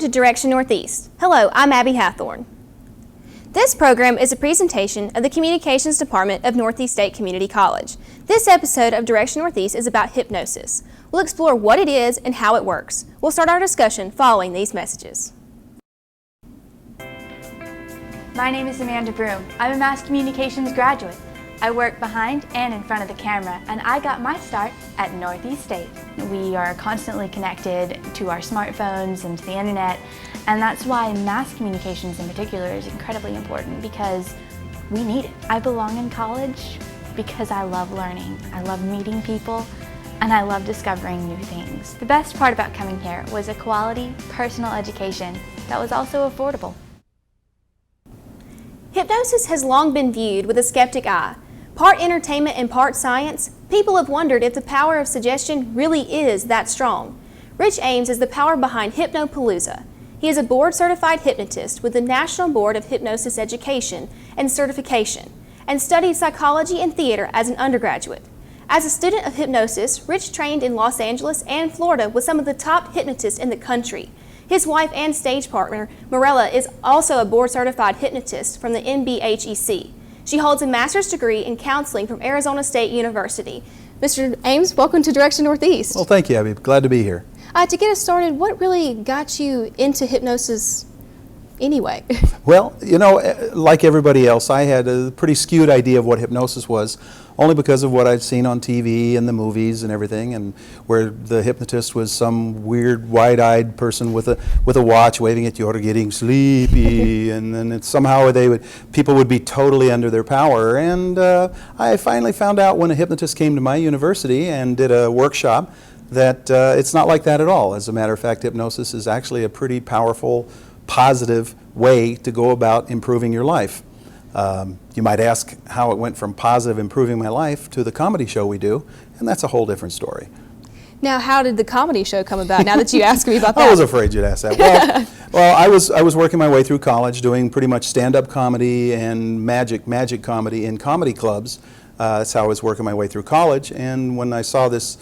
to Direction Northeast. Hello, I'm Abby Hathorn. This program is a presentation of the Communications Department of Northeast State Community College. This episode of Direction Northeast is about hypnosis. We'll explore what it is and how it works. We'll start our discussion following these messages. My name is Amanda Broom. I'm a mass communications graduate. I work behind and in front of the camera, and I got my start at Northeast State. We are constantly connected to our smartphones and to the internet, and that's why mass communications in particular is incredibly important because we need it. I belong in college because I love learning, I love meeting people, and I love discovering new things. The best part about coming here was a quality, personal education that was also affordable. Hypnosis has long been viewed with a skeptic eye. Part entertainment and part science, people have wondered if the power of suggestion really is that strong. Rich Ames is the power behind Hypnopaloosa. He is a board-certified hypnotist with the National Board of Hypnosis Education and Certification, and studied psychology and theater as an undergraduate. As a student of hypnosis, Rich trained in Los Angeles and Florida with some of the top hypnotists in the country. His wife and stage partner, Morella, is also a board-certified hypnotist from the NBHEC. She holds a master's degree in counseling from Arizona State University. Mr. Ames, welcome to Direction Northeast. Well, thank you, Abby. Glad to be here. To get us started, what really got you into hypnosis anyway? Well, you know, like everybody else, I had a pretty skewed idea of what hypnosis was, only because of what I'd seen on TV and the movies and everything, and where the hypnotist was some weird, wide-eyed person with a watch waving at you, or getting sleepy, and then somehow people would be totally under their power. And I finally found out when a hypnotist came to my university and did a workshop that it's not like that at all. As a matter of fact, hypnosis is actually a pretty powerful, positive way to go about improving your life. You might ask how it went from positive improving my life to the comedy show we do, and that's a whole different story. Now, how did the comedy show come about, now that you asked me about that? I was afraid you'd ask that. Well, I was working my way through college doing pretty much stand-up comedy and magic comedy in comedy clubs. That's how I was working my way through college, and when I saw this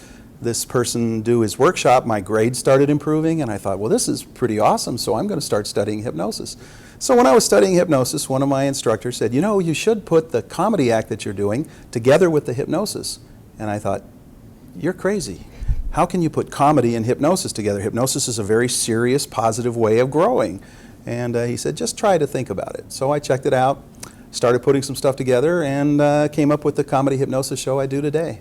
person do his workshop, my grades started improving, and I thought, well, this is pretty awesome, so I'm going to start studying hypnosis. So when I was studying hypnosis, one of my instructors said, you know, you should put the comedy act that you're doing together with the hypnosis. And I thought, you're crazy. How can you put comedy and hypnosis together? Hypnosis is a very serious, positive way of growing. And he said, just try to think about it. So I checked it out, started putting some stuff together, and came up with the comedy hypnosis show I do today.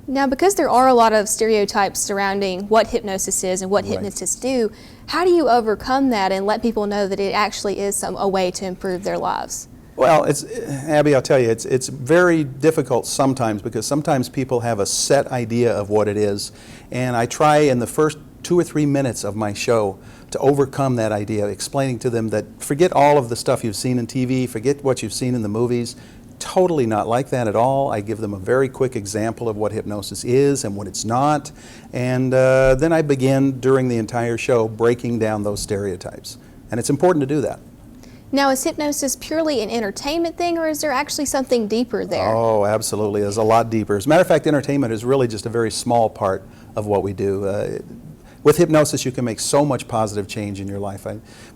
Now, because there are a lot of stereotypes surrounding what hypnosis is and what hypnotists do, how do you overcome that and let people know that it actually is a way to improve their lives? Well, Abby, I'll tell you, it's very difficult sometimes, because sometimes people have a set idea of what it is, and I try in the first 2 or 3 minutes of my show to overcome that idea, explaining to them that forget all of the stuff you've seen in TV, forget what you've seen in the movies. Totally not like that at all. I give them a very quick example of what hypnosis is and what it's not, and then I begin during the entire show breaking down those stereotypes, and it's important to do that. Now, is hypnosis purely an entertainment thing, or is there actually something deeper there? Oh, absolutely. There's a lot deeper. As a matter of fact, entertainment is really just a very small part of what we do. With hypnosis, you can make so much positive change in your life.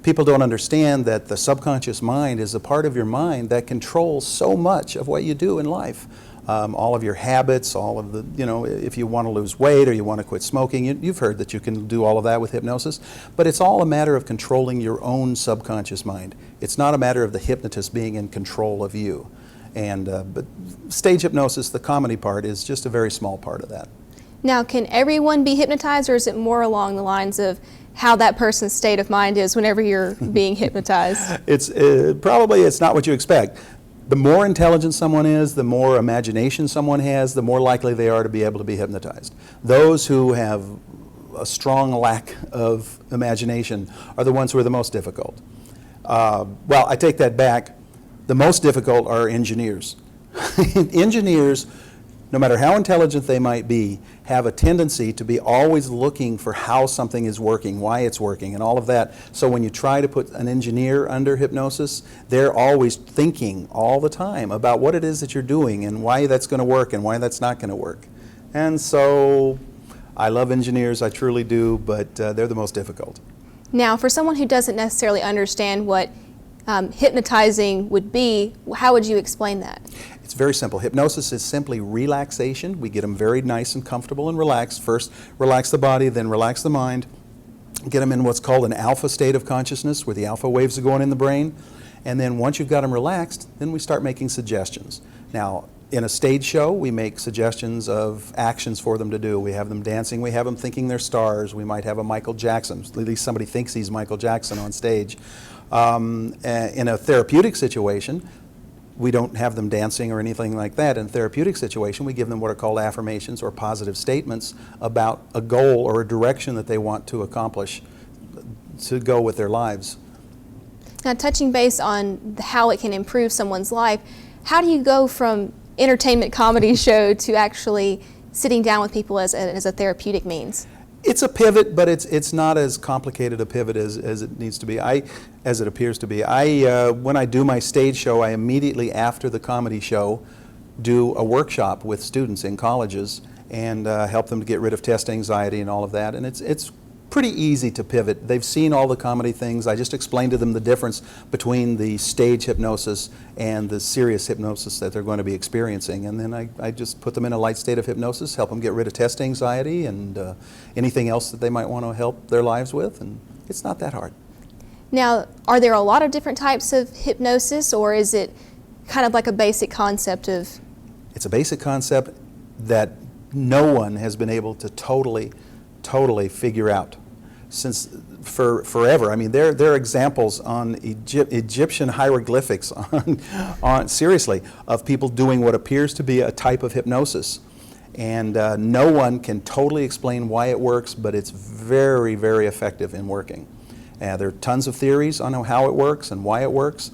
People don't understand that the subconscious mind is a part of your mind that controls so much of what you do in life. All of your habits, all of the, you know, if you want to lose weight or you want to quit smoking, you've heard that you can do all of that with hypnosis. But it's all a matter of controlling your own subconscious mind. It's not a matter of the hypnotist being in control of you. And but stage hypnosis, the comedy part, is just a very small part of that. Now, can everyone be hypnotized, or is it more along the lines of how that person's state of mind is whenever you're being hypnotized? It's not what you expect. The more intelligent someone is, the more imagination someone has, the more likely they are to be able to be hypnotized. Those who have a strong lack of imagination are the ones who are the most difficult. Well, I take that back. The most difficult are engineers. Engineers, no matter how intelligent they might be, have a tendency to be always looking for how something is working, why it's working, and all of that. So when you try to put an engineer under hypnosis, they're always thinking all the time about what it is that you're doing and why that's going to work and why that's not going to work. And so I love engineers, I truly do, but they're the most difficult. Now, for someone who doesn't necessarily understand what hypnotizing would be, how would you explain that? It's very simple. Hypnosis is simply relaxation. We get them very nice and comfortable and relaxed. First, relax the body, then relax the mind. Get them in what's called an alpha state of consciousness, where the alpha waves are going in the brain. And then once you've got them relaxed, then we start making suggestions. Now, in a stage show, we make suggestions of actions for them to do. We have them dancing, we have them thinking they're stars. We might have a Michael Jackson, at least somebody thinks he's Michael Jackson on stage. In a therapeutic situation, we don't have them dancing or anything like that. In a therapeutic situation, we give them what are called affirmations or positive statements about a goal or a direction that they want to accomplish to go with their lives. Now, touching base on how it can improve someone's life, how do you go from entertainment comedy show to actually sitting down with people as a therapeutic means? It's a pivot, but it's not as complicated a pivot as it needs to be. As it appears to be. When I do my stage show, I immediately after the comedy show do a workshop with students in colleges and help them to get rid of test anxiety and all of that. And it's pretty easy to pivot. They've seen all the comedy things. I just explained to them the difference between the stage hypnosis and the serious hypnosis that they're going to be experiencing. And then I just put them in a light state of hypnosis, help them get rid of test anxiety and anything else that they might want to help their lives with. And it's not that hard. Now, are there a lot of different types of hypnosis, or is it kind of like a basic concept of? It's a basic concept that no one has been able to totally figure out since forever. I mean, there are examples on Egyptian hieroglyphics on seriously of people doing what appears to be a type of hypnosis, and no one can totally explain why it works, but it's very, very effective in working. There are tons of theories on how it works and why it works.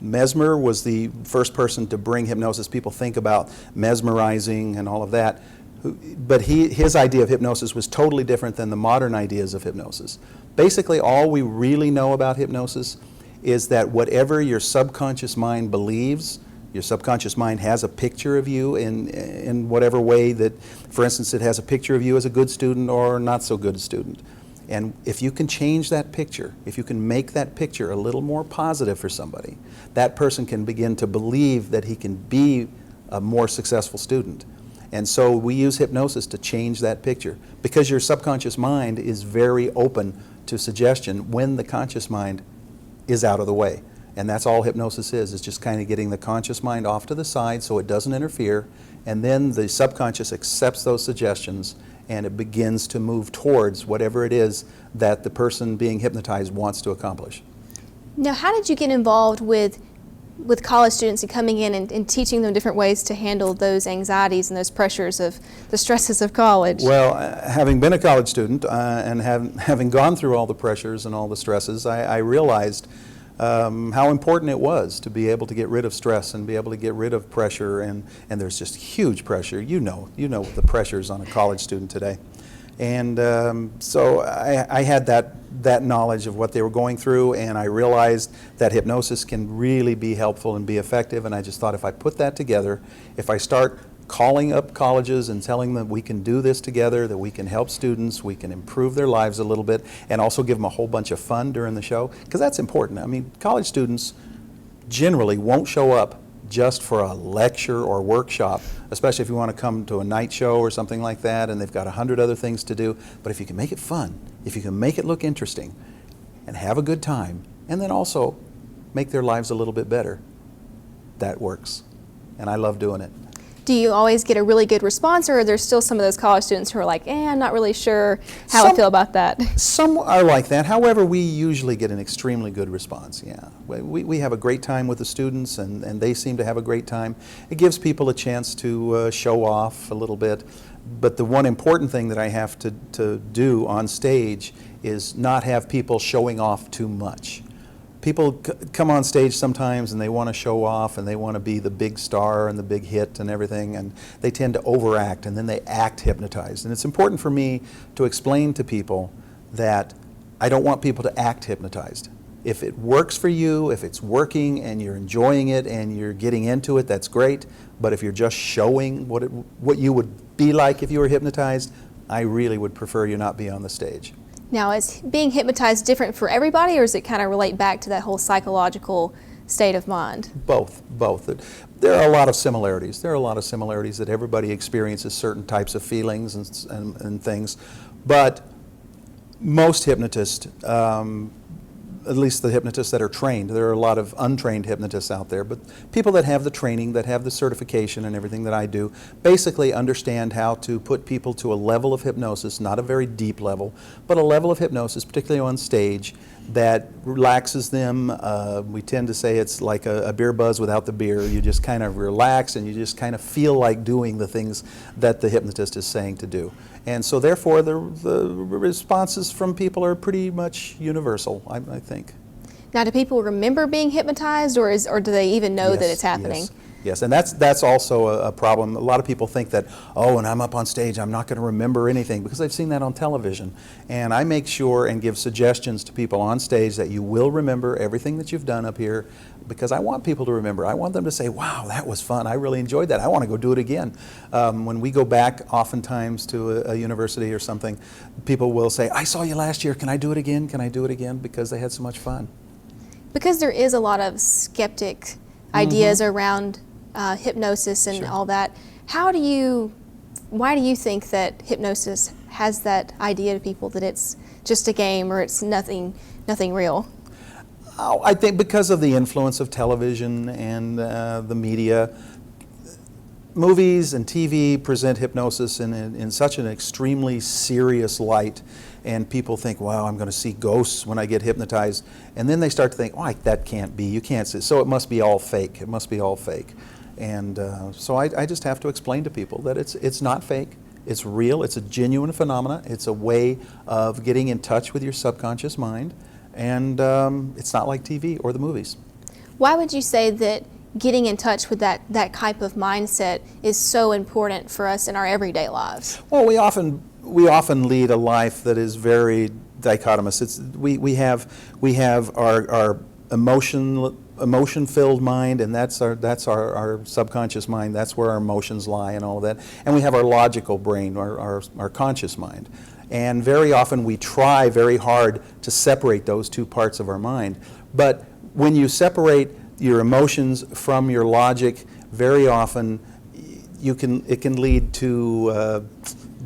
Mesmer was the first person to bring hypnosis. People think about mesmerizing and all of that. But his idea of hypnosis was totally different than the modern ideas of hypnosis. Basically, all we really know about hypnosis is that whatever your subconscious mind believes, your subconscious mind has a picture of you in whatever way that, for instance, it has a picture of you as a good student or not so good a student. And if you can change that picture, if you can make that picture a little more positive for somebody, that person can begin to believe that he can be a more successful student. And so we use hypnosis to change that picture, because your subconscious mind is very open to suggestion when the conscious mind is out of the way. And that's all hypnosis is just kind of getting the conscious mind off to the side so it doesn't interfere, and then the subconscious accepts those suggestions and it begins to move towards whatever it is that the person being hypnotized wants to accomplish. Now, how did you get involved with college students and coming in and teaching them different ways to handle those anxieties and those pressures of the stresses of college? Well, having been a college student and having gone through all the pressures and all the stresses, I realized how important it was to be able to get rid of stress and be able to get rid of pressure, and there's just huge pressure. You know the pressures on a college student today. And so I had that knowledge of what they were going through, and I realized that hypnosis can really be helpful and be effective, and I just thought if I put that together, if I start calling up colleges and telling them we can do this together, that we can help students, we can improve their lives a little bit, and also give them a whole bunch of fun during the show, because that's important. I mean, college students generally won't show up just for a lecture or workshop, especially if you want to come to a night show or something like that and they've got 100 other things to do. But if you can make it fun, if you can make it look interesting and have a good time, and then also make their lives a little bit better, that works. And I love doing it. Do you always get a really good response, or are there still some of those college students who are like, I'm not really sure how I feel about that? Some are like that. However, we usually get an extremely good response, yeah. We have a great time with the students, and they seem to have a great time. It gives people a chance to show off a little bit. But the one important thing that I have to do on stage is not have people showing off too much. People come on stage sometimes and they want to show off and they want to be the big star and the big hit and everything, and they tend to overact and then they act hypnotized. And it's important for me to explain to people that I don't want people to act hypnotized. If it works for you, if it's working and you're enjoying it and you're getting into it, that's great. But if you're just showing what you would be like if you were hypnotized, I really would prefer you not be on the stage. Now, is being hypnotized different for everybody, or does it kind of relate back to that whole psychological state of mind? Both. There are a lot of similarities. There are a lot of similarities that everybody experiences certain types of feelings and things, but most hypnotists, at least the hypnotists that are trained, there are a lot of untrained hypnotists out there, but people that have the training, that have the certification and everything that I do, basically understand how to put people to a level of hypnosis, not a very deep level, but a level of hypnosis, particularly on stage, that relaxes them. We tend to say it's like a beer buzz without the beer. You just kind of relax and you just kind of feel like doing the things that the hypnotist is saying to do. And so therefore the responses from people are pretty much universal, I think. Now, do people remember being hypnotized, or do they even know that it's happening? Yes, and that's also a problem. A lot of people think that, oh, when I'm up on stage, I'm not going to remember anything, because I've seen that on television. And I make sure and give suggestions to people on stage that you will remember everything that you've done up here, because I want people to remember. I want them to say, wow, that was fun. I really enjoyed that. I want to go do it again. When we go back oftentimes to a university or something, people will say, I saw you last year. Can I do it again? Can I do it again? Because they had so much fun. Because there is a lot of skeptic ideas around hypnosis and all that, why do you think that hypnosis has that idea to people that it's just a game or it's nothing real? Oh, I think because of the influence of television and the media. Movies and TV present hypnosis in such an extremely serious light, and people think, wow, I'm going to see ghosts when I get hypnotized. And then they start to think, oh, that can't be, you can't see, so it must be all fake, it must be all fake. And so I just have to explain to people that it's not fake, it's real, it's a genuine phenomena, it's a way of getting in touch with your subconscious mind, and it's not like TV or the movies. Why would you say that getting in touch with that type of mindset is so important for us in our everyday lives? Well, we often lead a life that is very dichotomous. We have our emotion-filled mind, and that's our subconscious mind. That's where our emotions lie and all of that. And we have our logical brain, our conscious mind. And very often we try very hard to separate those two parts of our mind. But when you separate your emotions from your logic, very often it can lead to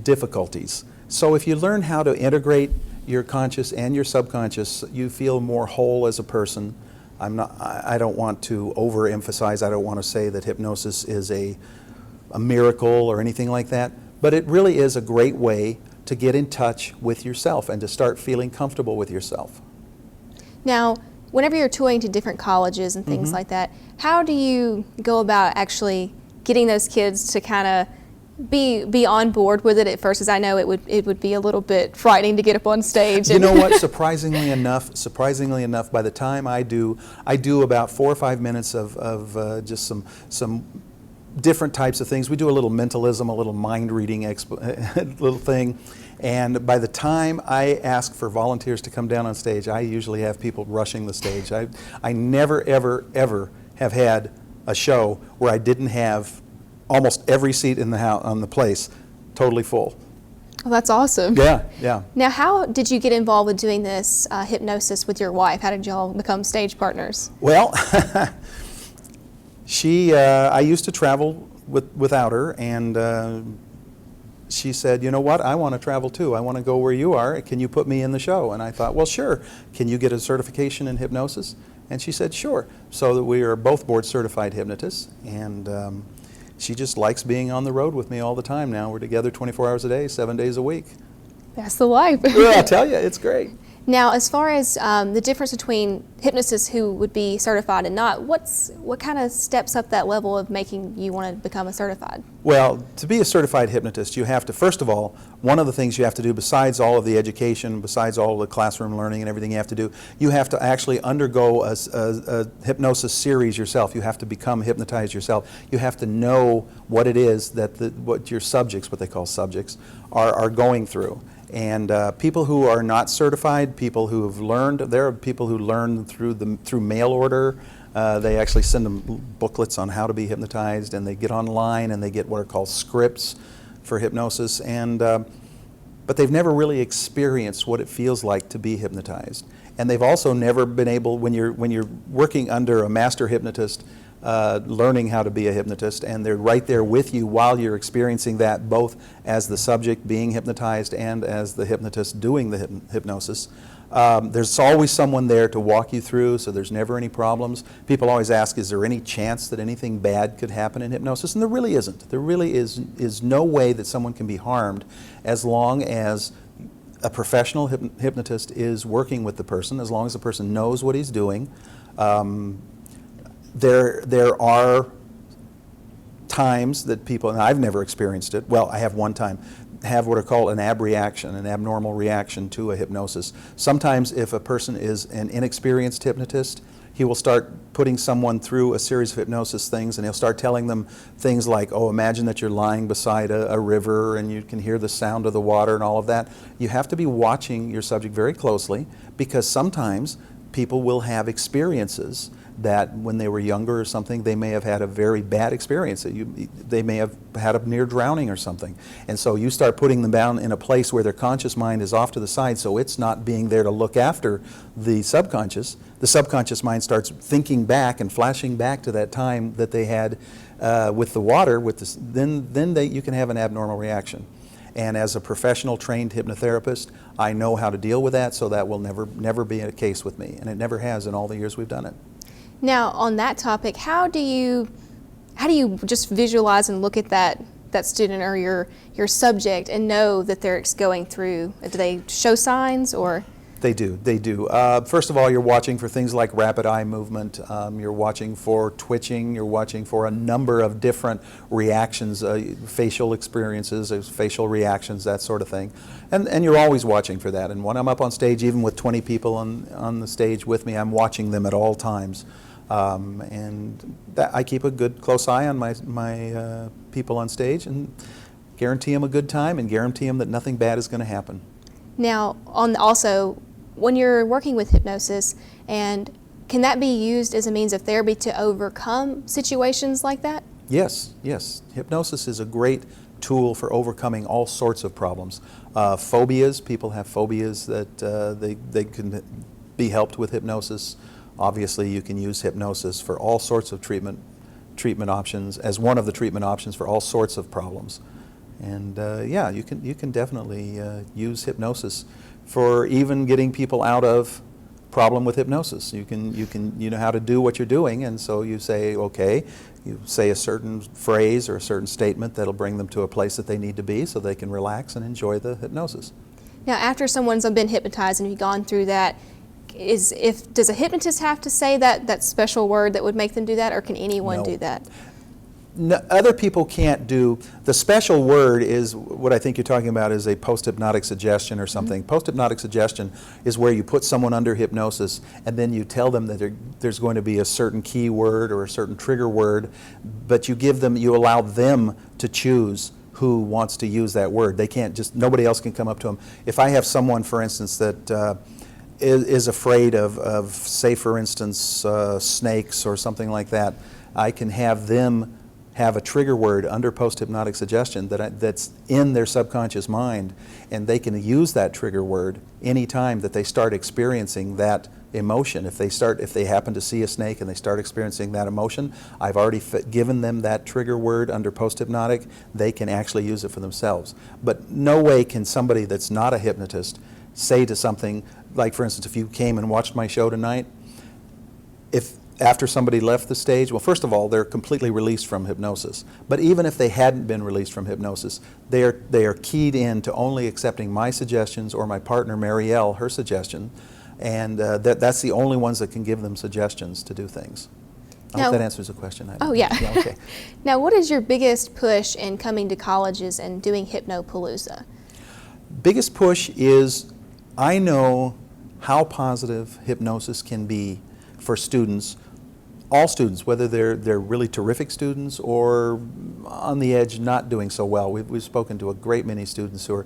difficulties. So if you learn how to integrate your conscious and your subconscious, you feel more whole as a person. I don't want to overemphasize, I don't want to say that hypnosis is a miracle or anything like that, but it really is a great way to get in touch with yourself and to start feeling comfortable with yourself. Now, whenever you're touring to different colleges and things like that, how do you go about actually getting those kids to kind of be on board with it at first? As I know it would be a little bit frightening to get up on stage. You know what? Surprisingly enough, by the time I do about 4 or 5 minutes of just some different types of things. We do a little mentalism, a little mind reading little thing. And by the time I ask for volunteers to come down on stage, I usually have people rushing the stage. I never, ever have had a show where I didn't have almost every seat in the house, on the place totally full. Well, that's awesome. Yeah. Now, how did you get involved with doing this hypnosis with your wife? How did y'all become stage partners? Well, I used to travel without her, and she said, you know what, I want to travel too. I want to go where you are. Can you put me in the show? And I thought, well, sure. Can you get a certification in hypnosis? And she said, sure. So that we are both board certified hypnotists, and she just likes being on the road with me all the time now. We're together 24 hours a day, 7 days a week. That's the life. Yeah, I tell you, it's great. Now, as far as the difference between hypnotists who would be certified and not, what kind of steps up that level of making you want to become a certified? Well, to be a certified hypnotist, you have to, first of all, one of the things you have to do, besides all of the education, besides all of the classroom learning and everything you have to do, you have to actually undergo a hypnosis series yourself. You have to become hypnotized yourself. You have to know what it is that what your subjects, what they call subjects, are going through. And people who are not certified, people who have learned, there are people who learn through mail order. They actually send them booklets on how to be hypnotized, and they get online and they get what are called scripts for hypnosis. And but they've never really experienced what it feels like to be hypnotized. And they've also never been able, when you're working under a master hypnotist, learning how to be a hypnotist, and they're right there with you while you're experiencing that, both as the subject being hypnotized and as the hypnotist doing the hypnosis. There's always someone there to walk you through, so there's never any problems. People always ask, is there any chance that anything bad could happen in hypnosis? And there really isn't. There really is no way that someone can be harmed as long as a professional hypnotist is working with the person, as long as the person knows what he's doing. There are times that people, and I've never experienced it, well, I have one time, have what are called an abreaction, an abnormal reaction to a hypnosis. Sometimes if a person is an inexperienced hypnotist, he will start putting someone through a series of hypnosis things, and he'll start telling them things like, oh, imagine that you're lying beside a river and you can hear the sound of the water and all of that. You have to be watching your subject very closely, because sometimes people will have experiences that when they were younger or something, they may have had a very bad experience. They may have had a near drowning or something. And so you start putting them down in a place where their conscious mind is off to the side, so it's not being there to look after the subconscious. The subconscious mind starts thinking back and flashing back to that time that they had with the water. Then you can have an abnormal reaction. And as a professional trained hypnotherapist, I know how to deal with that, so that will never be a case with me. And it never has in all the years we've done it. Now, on that topic, how do you just visualize and look at that student or your subject and know that they're going through? Do they show signs, or? They do. First of all, you're watching for things like rapid eye movement. You're watching for twitching. You're watching for a number of different reactions, facial experiences, facial reactions, that sort of thing. And you're always watching for that. And when I'm up on stage, even with 20 people on the stage with me, I'm watching them at all times. I keep a good close eye on my people on stage, and guarantee them a good time and guarantee them that nothing bad is going to happen. Now, also, when you're working with hypnosis, and can that be used as a means of therapy to overcome situations like that? Yes. Hypnosis is a great tool for overcoming all sorts of problems. Phobias, people have phobias that they can be helped with hypnosis. Obviously, you can use hypnosis for all sorts of treatment options, as one of the treatment options for all sorts of problems. And yeah, you can definitely use hypnosis for even getting people out of problem with hypnosis. You know how to do what you're doing, and so you say, okay, you say a certain phrase or a certain statement that'll bring them to a place that they need to be so they can relax and enjoy the hypnosis. Now, after someone's been hypnotized and you've gone through that, does a hypnotist have to say that special word that would make them do that, or can anyone do that? No, other people can't do. The special word is what I think you're talking about, is a post-hypnotic suggestion or something. Mm-hmm. Post-hypnotic suggestion is where you put someone under hypnosis and then you tell them that there's going to be a certain key word or a certain trigger word, but you allow them to choose who wants to use that word. They can't nobody else can come up to them. If I have someone, for instance, that is afraid of, say for instance, snakes or something like that, I can have them have a trigger word under post-hypnotic suggestion that's in their subconscious mind, and they can use that trigger word anytime that they start experiencing that emotion. If they happen to see a snake and they start experiencing that emotion, I've already given them that trigger word under post-hypnotic. They can actually use it for themselves. But no way can somebody that's not a hypnotist say to something, like for instance, if you came and watched my show tonight, after somebody left the stage, well, first of all, they're completely released from hypnosis. But even if they hadn't been released from hypnosis, they are keyed in to only accepting my suggestions or my partner, Marielle, her suggestion. And that's the only ones that can give them suggestions to do things. I hope that answers the question. Yeah. Okay. Now, what is your biggest push in coming to colleges and doing Hypnopaloosa? Biggest push is I know how positive hypnosis can be for students, all students, whether they're really terrific students or on the edge not doing so well. We've spoken to a great many students who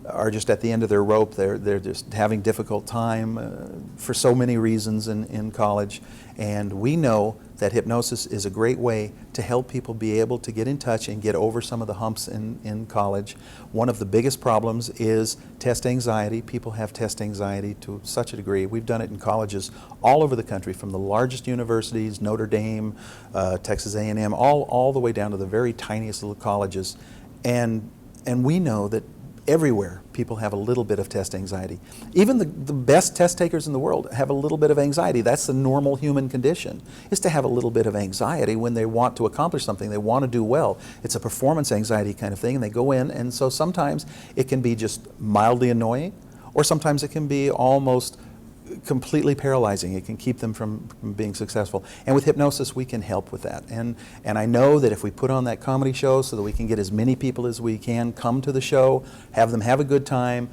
are just at the end of their rope. They're just having difficult time for so many reasons in college. And we know that hypnosis is a great way to help people be able to get in touch and get over some of the humps in college. One of the biggest problems is test anxiety. People have test anxiety to such a degree. We've done it in colleges all over the country, from the largest universities, Notre Dame, Texas A&M, all the way down to the very tiniest little colleges. And we know that everywhere people have a little bit of test anxiety. Even the best test takers in the world have a little bit of anxiety. That's the normal human condition, is to have a little bit of anxiety when they want to accomplish something, they want to do well. It's a performance anxiety kind of thing, and they go in, and so sometimes it can be just mildly annoying, or sometimes it can be almost completely paralyzing. It can keep them from being successful. And with hypnosis, we can help with that. And I know that if we put on that comedy show so that we can get as many people as we can come to the show, have them have a good time.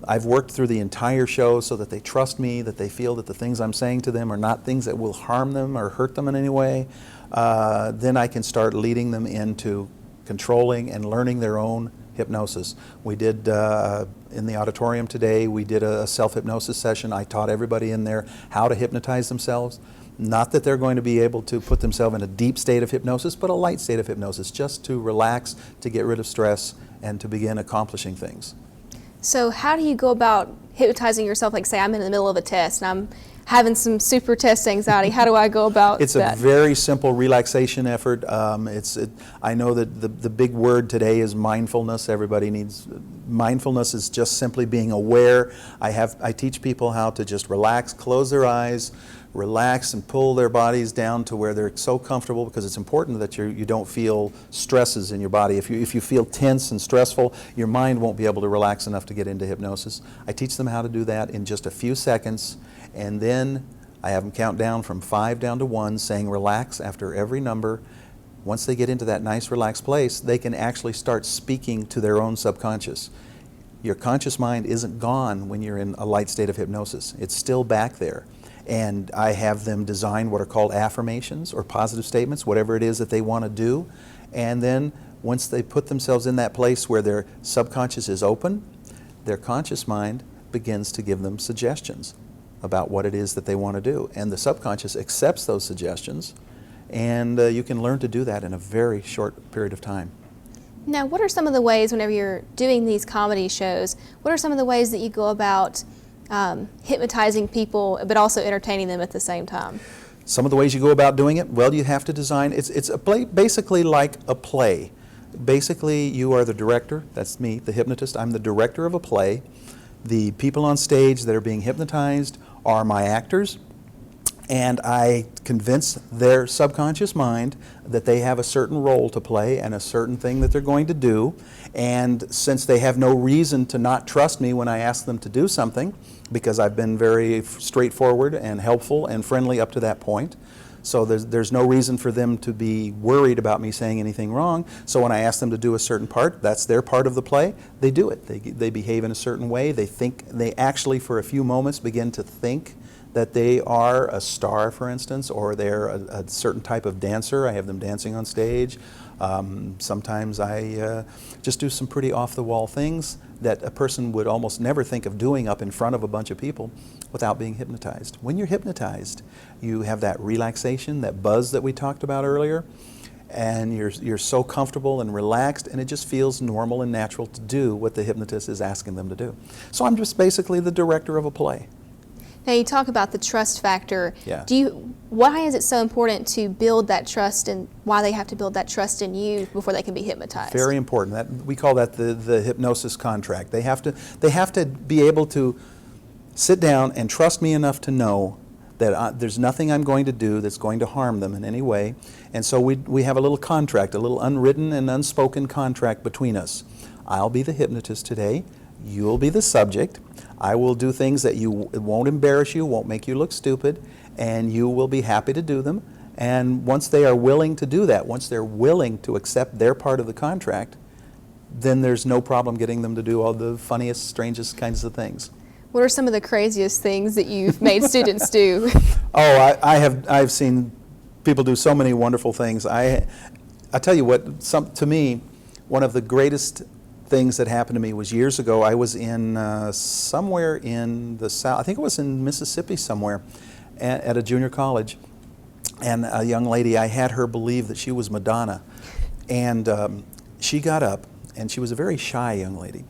I've worked through the entire show so that they trust me, that they feel that the things I'm saying to them are not things that will harm them or hurt them in any way. Then I can start leading them into controlling and learning their own hypnosis. We did, in the auditorium today, we did a self-hypnosis session. I taught everybody in there how to hypnotize themselves. Not that they're going to be able to put themselves in a deep state of hypnosis, but a light state of hypnosis, just to relax, to get rid of stress, and to begin accomplishing things. So how do you go about hypnotizing yourself? Like, say I'm in the middle of a test and I'm having some super test anxiety. How do I go about It's that? a very simple relaxation effort. I know that the big word today is mindfulness. Everybody needs mindfulness. Is just simply being aware. I teach people how to just relax, close their eyes, relax, and pull their bodies down to where they're so comfortable, because it's important that you don't feel stresses in your body. If you feel tense and stressful, your mind won't be able to relax enough to get into hypnosis. I teach them how to do that in just a few seconds, and then I have them count down from 5 down to 1, saying relax after every number. Once they get into that nice relaxed place, they can actually start speaking to their own subconscious. Your conscious mind isn't gone when you're in a light state of hypnosis. It's still back there. And I have them design what are called affirmations or positive statements, whatever it is that they want to do. And then once they put themselves in that place where their subconscious is open, their conscious mind begins to give them suggestions about what it is that they want to do. And the subconscious accepts those suggestions, and you can learn to do that in a very short period of time. Now, what are some of the ways, whenever you're doing these comedy shows, what are some of the ways that you go about hypnotizing people, but also entertaining them at the same time? Some of the ways you go about doing it, well, you have to design, it's a play, basically like a play. Basically, you are the director, that's me, the hypnotist. I'm the director of a play. The people on stage that are being hypnotized are my actors, and I convince their subconscious mind that they have a certain role to play and a certain thing that they're going to do. And since they have no reason to not trust me when I ask them to do something, because I've been very straightforward and helpful and friendly up to that point, so there's no reason for them to be worried about me saying anything wrong. So when I ask them to do a certain part, that's their part of the play, they do it. They behave in a certain way. They actually, for a few moments, begin to think that they are a star, for instance, or they're a certain type of dancer. I have them dancing on stage. Sometimes I just do some pretty off-the-wall things that a person would almost never think of doing up in front of a bunch of people without being hypnotized. When you're hypnotized, you have that relaxation, that buzz that we talked about earlier, and you're so comfortable and relaxed, and it just feels normal and natural to do what the hypnotist is asking them to do. So I'm just basically the director of a play. Now, you talk about the trust factor. Yeah. Why is it so important to build that trust, and why they have to build that trust in you before they can be hypnotized? Very important. We call that the hypnosis contract. They have to be able to sit down and trust me enough to know that there's nothing I'm going to do that's going to harm them in any way. And so we have a little contract, a little unwritten and unspoken contract between us. I'll be the hypnotist today. You'll be the subject. I will do things that it won't embarrass you, won't make you look stupid, and you will be happy to do them. And once they are willing to do that, once they're willing to accept their part of the contract, then there's no problem getting them to do all the funniest, strangest kinds of things. What are some of the craziest things that you've made students do? Oh, I've seen people do so many wonderful things. I tell you what, to me, one of the greatest things that happened to me was years ago. I was in somewhere in the South, I think it was in Mississippi somewhere, at a junior college. And a young lady, I had her believe that she was Madonna. And she got up, and she was a very shy young lady.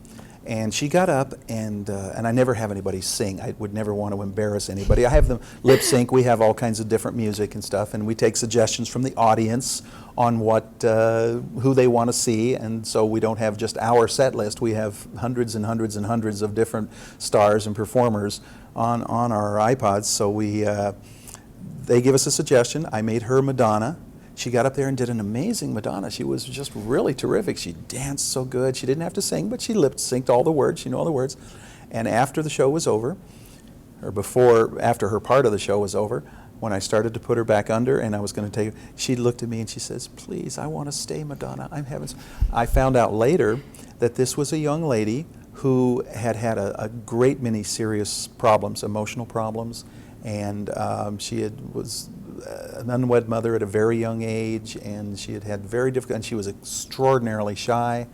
And she got up, and I never have anybody sing. I would never want to embarrass anybody. I have them lip sync. We have all kinds of different music and stuff, and we take suggestions from the audience on what who they want to see. And so we don't have just our set list. We have hundreds and hundreds and hundreds of different stars and performers on our iPods. So they give us a suggestion. I made her Madonna. She got up there and did an amazing Madonna. She was just really terrific. She danced so good. She didn't have to sing, but she lip-synced all the words. She knew all the words. And after the show was over, or after her part of the show was over, when I started to put her back under and I was going to take her, she looked at me and she says, "Please, I want to stay Madonna. I'm having." I found out later that this was a young lady who had had a great many serious problems, emotional problems, and she was an unwed mother at a very young age, and she had very difficult, and she was extraordinarily shy,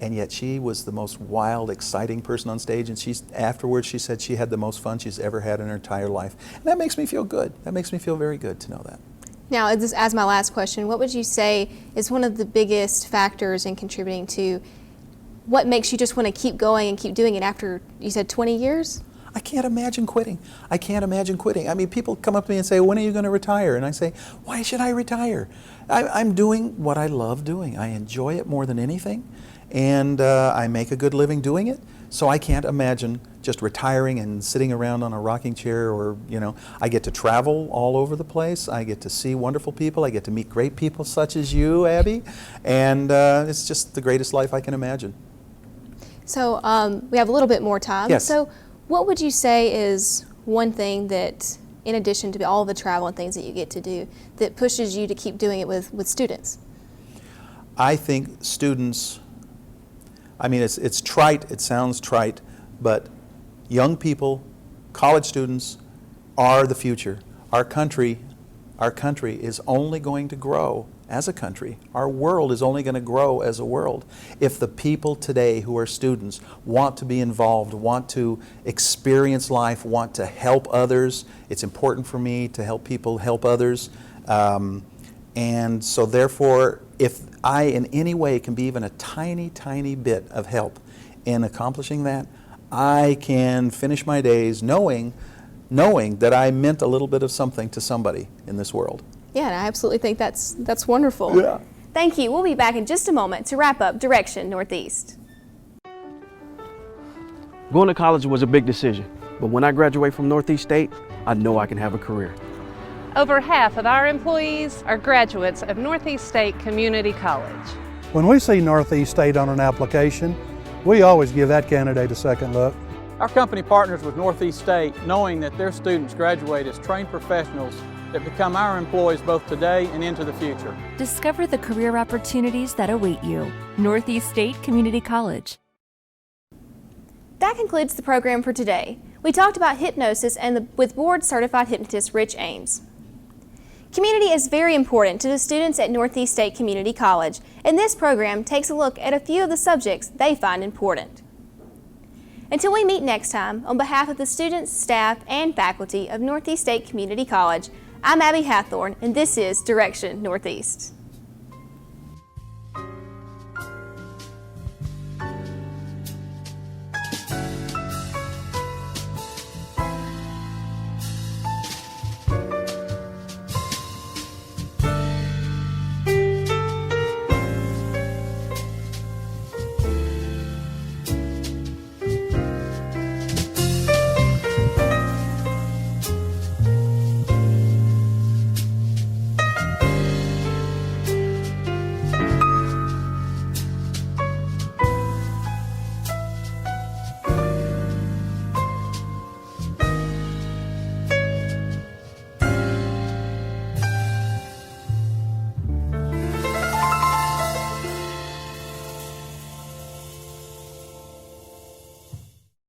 and yet she was the most wild, exciting person on stage, and afterwards she said she had the most fun she's ever had in her entire life. And that makes me feel good. That makes me feel very good to know that. Now, as my last question, what would you say is one of the biggest factors in contributing to what makes you just want to keep going and keep doing it after, you said, 20 years? I can't imagine quitting. I can't imagine quitting. I mean, people come up to me and say, "When are you going to retire?" And I say, "Why should I retire? I'm doing what I love doing. I enjoy it more than anything, and I make a good living doing it. So I can't imagine just retiring and sitting around on a rocking chair, or, I get to travel all over the place. I get to see wonderful people. I get to meet great people such as you, Abby, and it's just the greatest life I can imagine." So we have a little bit more time. Yes. So what would you say is one thing that, in addition to all the travel and things that you get to do, that pushes you to keep doing it with students? I think students, I mean, it's trite, it sounds trite, but young people, college students, are the future. Our country is only going to grow as a country. Our world is only going to grow as a world if the people today who are students want to be involved, want to experience life, want to help others. It's important for me to help people help others. And so therefore, if I in any way can be even a tiny, tiny bit of help in accomplishing that, I can finish my days knowing that I meant a little bit of something to somebody in this world. Yeah, and I absolutely think that's wonderful. Yeah. Thank you. We'll be back in just a moment to wrap up Direction Northeast. Going to college was a big decision, but when I graduate from Northeast State, I know I can have a career. Over half of our employees are graduates of Northeast State Community College. When we see Northeast State on an application, we always give that candidate a second look. Our company partners with Northeast State, knowing that their students graduate as trained professionals that become our employees both today and into the future. Discover the career opportunities that await you. Northeast State Community College. That concludes the program for today. We talked about hypnosis with board-certified hypnotist Rich Ames. Community is very important to the students at Northeast State Community College, and this program takes a look at a few of the subjects they find important. Until we meet next time, on behalf of the students, staff, and faculty of Northeast State Community College, I'm Abby Hathorn, and this is Direction Northeast.